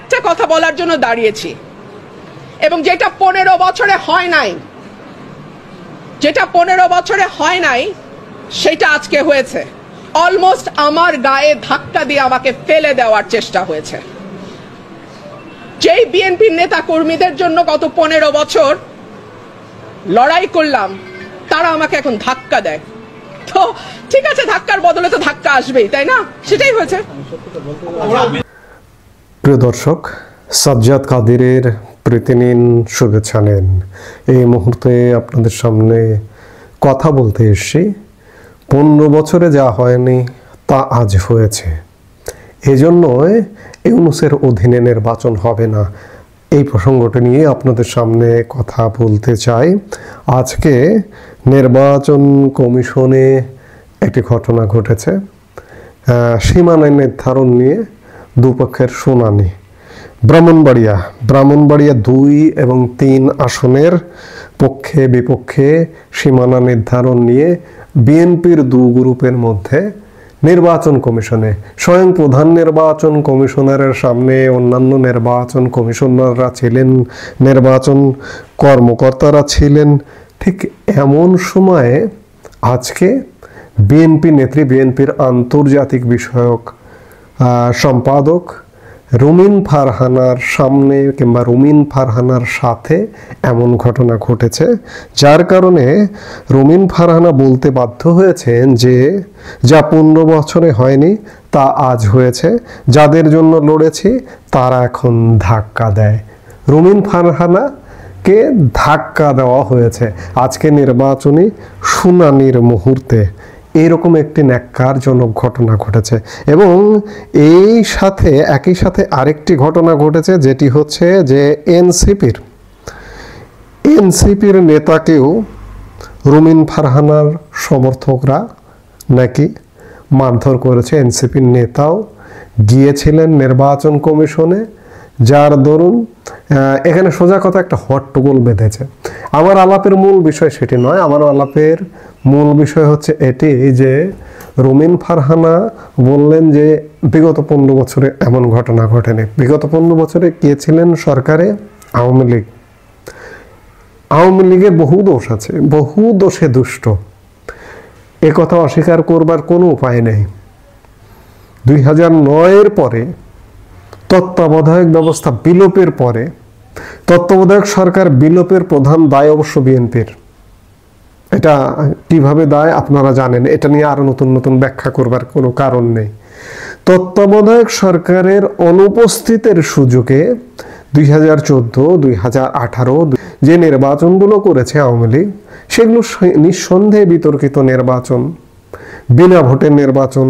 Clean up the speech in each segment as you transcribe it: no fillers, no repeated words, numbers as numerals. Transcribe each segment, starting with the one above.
একটা কথা বলার জন্য দাঁড়িয়েছি, এবং যেটা 15 বছরে হয় নাই, যেটা 15 বছরে হয় নাই সেটা আজকে হয়েছে। অলমোস্ট আমার গায়ে ধাক্কা দিয়ে আমাকে ফেলে দেওয়ার চেষ্টা হয়েছে। যেই বিএনপির নেতা কর্মীদের জন্য গত 15 বছর লড়াই করলাম, তারা আমাকে এখন ধাক্কা দেয়। তো ঠিক আছে, ধাক্কার বদলে তো ধাক্কা আসবেই, তাই না? সেটাই হয়েছে। প্রিয় দর্শক, সাজ্জাদ কাদেরের প্রীতি নিন, শুভেচ্ছা নেন। এই মুহূর্তে আপনাদের সামনে কথা বলতে এসেছি। 15 বছরে যা হয়নি তা আজ হয়েছে। এজন্য ইউনূসের অধীনে নির্বাচন হবে না, এই প্রসঙ্গটি নিয়ে আপনাদের সামনে কথা বলতে চাই। আজকে নির্বাচন কমিশনে একটি ঘটনা ঘটেছে। সীমানা নির্ধারণ নিয়ে দুপক্ষের শুনানি। ব্রাহ্মণবাড়িয়া 2 এবং 3 আসনের পক্ষে বিপক্ষে সীমানা নির্ধারণ নিয়ে বিএনপির 2 গ্রুপের মধ্যে নির্বাচন কমিশনে, স্বয়ং প্রধান নির্বাচন কমিশনারের সামনে অন্যান্য নির্বাচন কমিশনাররা ছিলেন, নির্বাচন কর্মকর্তারা ছিলেন। ঠিক এমন সময়ে আজকে বিএনপি নেত্রী, বিএনপির আন্তর্জাতিক বিষয়ক সম্পাদক রুমিন ফারহানার সামনে কিংবা রুমিন ফারহানার সাথে এমন ঘটনা ঘটেছে, যার কারণে রুমিন ফারহানা বলতে বাধ্য হয়েছেন যে যা 15 বছরে হয়নি তা আজ হয়েছে, যাদের জন্য লড়েছি তারা এখন ধাক্কা দেয়। রুমিন ফারহানাকে ধাক্কা দেওয়া হয়েছে আজকে নির্বাচনী শুনানির মুহূর্তে। এইরকম একটি ন্যাক্কারজনক ঘটনা ঘটেছে, এবং একই সাথে আরেকটি ঘটনা ঘটেছে, যেটি হচ্ছে যে এনসিপির নেতাকেও রুমিন ফারহানার সমর্থকরা নাকি মারধর করেছে। এনসিপির নেতাও গিয়েছিলেন নির্বাচন কমিশনে, যার দরুন এখানে সোজা কথা একটা হট্টগোল বেঁধেছে। আমার আলাপের মূল বিষয় সেটি নয়। আমার আলাপের মূল বিষয় হচ্ছে এটি যে রুমিন ফারহানা বললেন যে বিগত 15 বছরে এমন ঘটনা ঘটেনি। বিগত 15 বছরে কে ছিলেন সরকারে? আওয়ামী লীগ। আওয়ামী লীগের বহু দোষ আছে, বহু দোষে দুষ্ট, এ কথা অস্বীকার করবার কোনো উপায় নেই। 2009-এর পরে তত্ত্বাবধায়ক ব্যবস্থা বিলোপের পরে, তত্ত্বাবধায়ক সরকার বিলোপের প্রধান দায় অবশ্য বিএনপির। এটা কিভাবে দায় আপনারা জানেন, এটা নিয়ে আরো নতুন নতুন ব্যাখ্যা করবার কোনো কারণ নেই। তত্ত্বাবধায়ক সরকারের অনুপস্থিতির সুযোগে 2014, 2018 যে নির্বাচনগুলো করেছে আওয়ামী লীগ, সেগুলো নিঃসন্দেহে বিতর্কিত নির্বাচন। বিনা ভোটের নির্বাচন,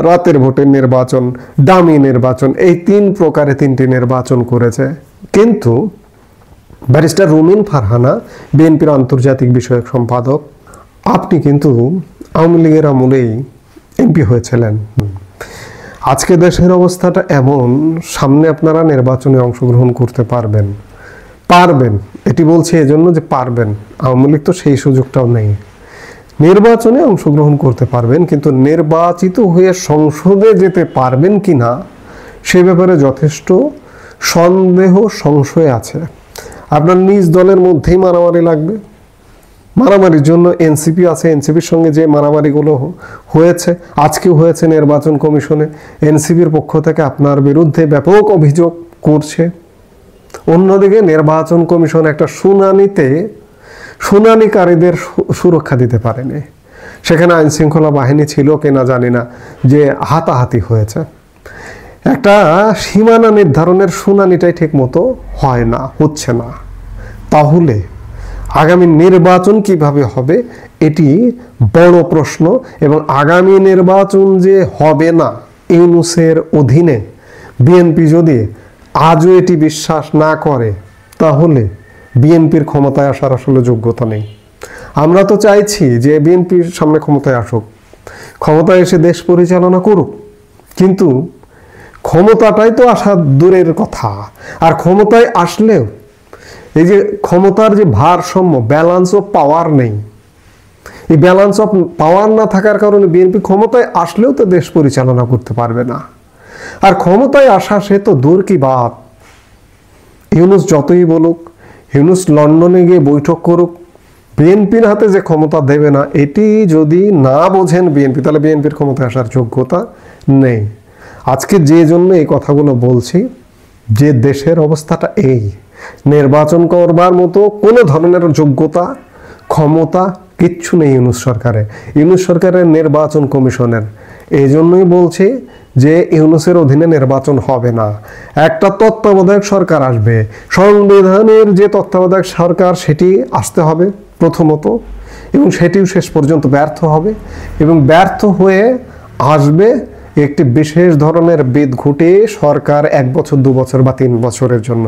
রাতের ভোটের নির্বাচন, দামি নির্বাচন, এই 3 প্রকারে 3টি নির্বাচন করেছে। কিন্তু ব্যারিস্টার রুমিন ফারহানা, বিএনপির আন্তর্জাতিক বিষয়ক সম্পাদক, আপনি কিন্তু আওয়ামী লীগের আমলেই এমপি হয়েছিলেন। আজকে দেশের অবস্থাটা এমন, সামনে আপনারা নির্বাচনে অংশগ্রহণ করতে পারবেন, এটি বলছি এজন্য যে পারবেন। আওয়ামী লীগ তো সেই সুযোগটাও নেই। নির্বাচনে অংশগ্রহণ করতে পারবেন, কিন্তু নির্বাচিত হয়ে সংসদে যেতে পারবেন কিনা সে ব্যাপারে যথেষ্ট সন্দেহ, সংশয় আছে। আপনার নিজ দলের মধ্যেই মারামারি লাগবে। মারামারির জন্য এনসিপি আছে, এনসিপির সঙ্গে যে মারামারিগুলো হয়েছে, আজকেও হয়েছে নির্বাচন কমিশনে, এনসিপির পক্ষ থেকে আপনার বিরুদ্ধে ব্যাপক অভিযোগ করছে। অন্যদিকে নির্বাচন কমিশন একটা শুনানিকারীদের সুরক্ষা দিতে পারেনি। সেখানে আইন শৃঙ্খলা বাহিনী ছিল কিনা জানি না, যে হাতাহাতি হয়েছে। একটা সীমানা নির্ধারণের শুনানিটাই ঠিক মতো হয় না, হচ্ছে না। তাহলে আগামী নির্বাচন কিভাবে হবে এটি বড় প্রশ্ন। এবং আগামী নির্বাচন যে হবে না ইউনূসের অধীনে, বিএনপি যদি আজও এটি বিশ্বাস না করে, তাহলে বিএনপির ক্ষমতায় আসার আসলে যোগ্যতা নেই। আমরা তো চাইছি যে বিএনপির সামনে ক্ষমতায় আসুক, ক্ষমতায় এসে দেশ পরিচালনা করুক, কিন্তু ক্ষমতাটাই তো আসা দূরের কথা। আর ক্ষমতায় আসলেও এই যে ক্ষমতার যে ভারসাম্য, ব্যালেন্স অফ পাওয়ার নেই। এই ব্যালেন্স অফ পাওয়ার না থাকার কারণে বিএনপি ক্ষমতায় আসলেও তো দেশ পরিচালনা করতে পারবে না। আর ক্ষমতায় আসা সে তো দূর কি বাত, ইউনূস যতই বলুক, ইউনূস লন্ডনে গিয়ে বৈঠক করুক, বিএনপির হাতে যে ক্ষমতা দেবে না, এটি যদি না বোঝেন বিএনপি, তাহলে বিএনপির ক্ষমতায় আসার যোগ্যতা নেই। আজকে যে জন্য এই কথাগুলো বলছি, যে দেশের অবস্থাটা এই, নির্বাচন করবার মতো কোনো ধরনের যোগ্যতা, ক্ষমতা কিচ্ছু নেই ইউনূস সরকারে, ইউনূস সরকারের নির্বাচন কমিশনের। এই জন্যই বলছি যে ইউনূসের অধীনে নির্বাচন হবে না, একটা তত্ত্বাবধায়ক সরকার আসবে। সংবিধানের যে তত্ত্বাবধায়ক সরকার, সেটি আসতে হবে প্রথমত, এবং সেটিও শেষ পর্যন্ত ব্যর্থ হবে, এবং ব্যর্থ হয়ে আসবে একটি বিশেষ ধরনের বিদঘুটে সরকার, 1 বছর 2 বছর বা 3 বছরের জন্য।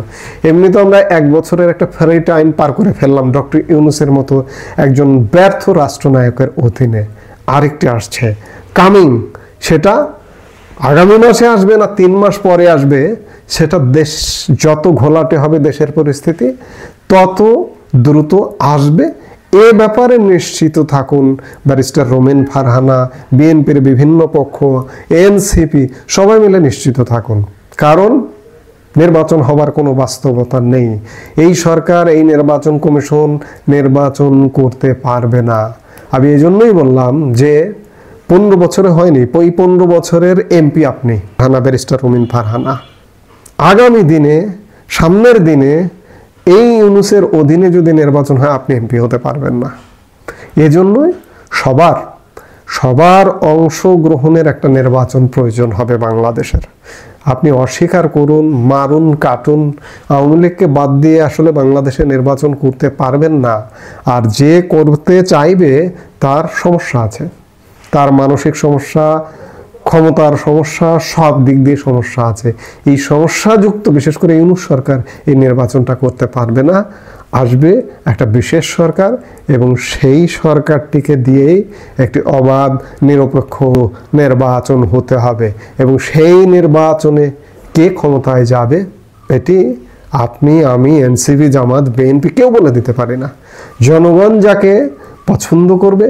এমনি তো আমরা 1 বছরের একটা ফেরি টাইম পার করে ফেললাম ডক্টর ইউনূসের মতো একজন ব্যর্থ রাষ্ট্রনায়কের অধীনে। আরেকটি আসছে কামিং, সেটা আগামী মাসে আসবে না 3 মাস পরে আসবে, সেটা দেশ যত ঘোলাটে হবে দেশের পরিস্থিতি, তত দ্রুত আসবে। এ ব্যাপারে নিশ্চিত থাকুন। ব্যারিস্টার রোমেন ফারহানা, বিএনপির বিভিন্ন পক্ষ, এনসিপি সবাই মিলে নিশ্চিত থাকুন, কারণ নির্বাচন হবার কোনো বাস্তবতা নেই। এই সরকার, এই নির্বাচন কমিশন নির্বাচন করতে পারবে না। আমি এই জন্যই বললাম যে 15 বছরে হয়নি, ওই 15 বছরের এমপি আপনি, ব্যারিস্টার রোমেন ফারহানা। আগামী দিনে, সামনের দিনে এই ইউনূসের অধীনে যদি নির্বাচন হয়, আপনি এমপি হতে পারবেন না। এজন্যই সবার অংশগ্রহণের একটা নির্বাচন প্রয়োজন হবে বাংলাদেশের। আপনি অস্বীকার করুন, মারুন, কাটুন, আওয়ামী লীগকে বাদ দিয়ে আসলে বাংলাদেশে নির্বাচন করতে পারবেন না। আর যে করতে চাইবে তার সমস্যা আছে, তার মানসিক সমস্যা, ক্ষমতার সমস্যা, সব দিক দিয়ে সমস্যা আছে। এই সমস্যাযুক্ত বিশেষ করে ইউনূস সরকার এই নির্বাচনটা করতে পারবে না। আসবে একটা বিশেষ সরকার, এবং সেই সরকারটিকে দিয়েই একটি অবাধ নিরপেক্ষ নির্বাচন হতে হবে, এবং সেই নির্বাচনে কে ক্ষমতায় যাবে এটি আপনি, আমি, এনসিপি, জামাত, বিএনপি কেউ বলে দিতে পারি না। জনগণ যাকে পছন্দ করবে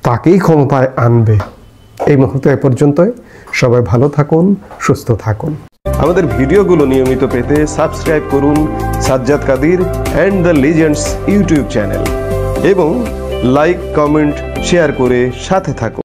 তাকেই ক্ষমতায় আনবে। এই মুহূর্তে এ পর্যন্তই। সবাই ভালো থাকুন, সুস্থ থাকুন। আমাদের ভিডিওগুলো নিয়মিত পেতে সাবস্ক্রাইব করুন Sajjad Kadir and the legends YouTube channel, এবং লাইক, কমেন্ট, শেয়ার করে সাথে থাকুন।